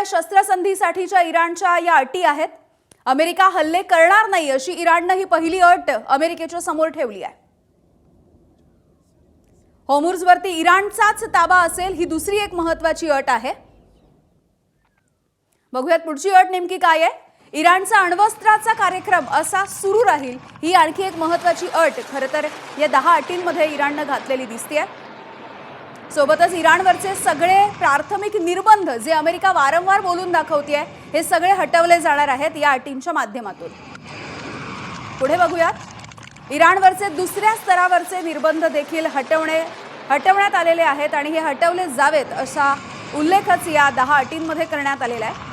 शस्त्रसंधीसाठीच्या इराणच्या या अटी आहेत। अमेरिका हल्ले करणार नाही अशी इराणने ही पहिली अट अमेरिकेच्या समोर ठेवली आहे। होर्मुझवरती इराणचाच ताबा असेल ही दुसरी एक महत्त्वाची अट आहे। बघूयात पुढची अट नेमकी काय आहे। इराणचा अण्वस्त्राचा कार्यक्रम असा सुरू राहील ही आणखी एक महत्त्वाची अट खरं तर या 10 अटींमध्ये इराणने घातलेली दिसते। सोबतच इराणवरचे सगळे प्राथमिक निर्बंध जे अमेरिका वारंवार बोलून दाखवते हे सगळे हटवले जाणार आहेत या अटींच्या माध्यमातून। पुढे बघूयात इराणवरचे दुसऱ्या स्तरावरचे निर्बंध देखील हटवण्यात आलेले आहेत आणि हे हटवले जावेत असा उल्लेखच या 10 अटींमध्ये करण्यात आलेला आहे।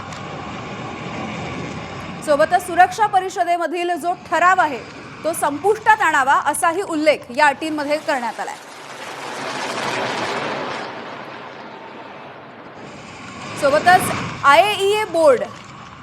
सोबतच सुरक्षा परिषदेमधील जो ठराव आहे तो संपुष्टात आणावा असाही उल्लेख या अटींमध्ये करण्यात आला आहे। सोबतच IAEA बोर्ड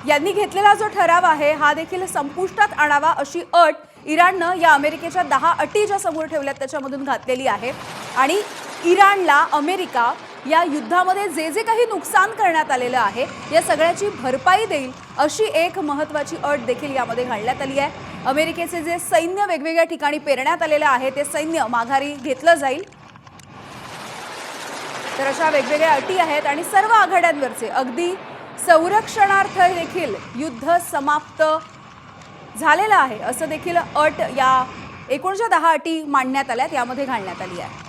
यांनी घेतलेला जो ठराव आहे हा देखील संपुष्टात आणावा अशी अट इराणने या अमेरिकेच्या 10 अटी ज्या समोर ठेवल्यात त्याच्यामधून घातलेली आहे आणि इराणला अमेरिका या युद्धामध्ये जे जे काही नुकसान करण्यात आलेलं आहे या सगळ्याची भरपाई देईल अशी एक महत्त्वाची अट देखील यामध्ये घालण्यात आली आहे। अमेरिकेचे जे सैन्य वेगवेगळ्या ठिकाणी पेरण्यात आलेले आहे ते सैन्य माघारी घेतलं जाईल। तर अशा वेगवेगळ्या अटी आहेत आणि सर्व आघाड्यांवरचे अगदी संरक्षणार्थ देखील युद्ध समाप्त झालेलं आहे असं देखील अट या एकूणच्या 10 अटी मांडण्यात आल्यात यामध्ये घालण्यात आली आहे।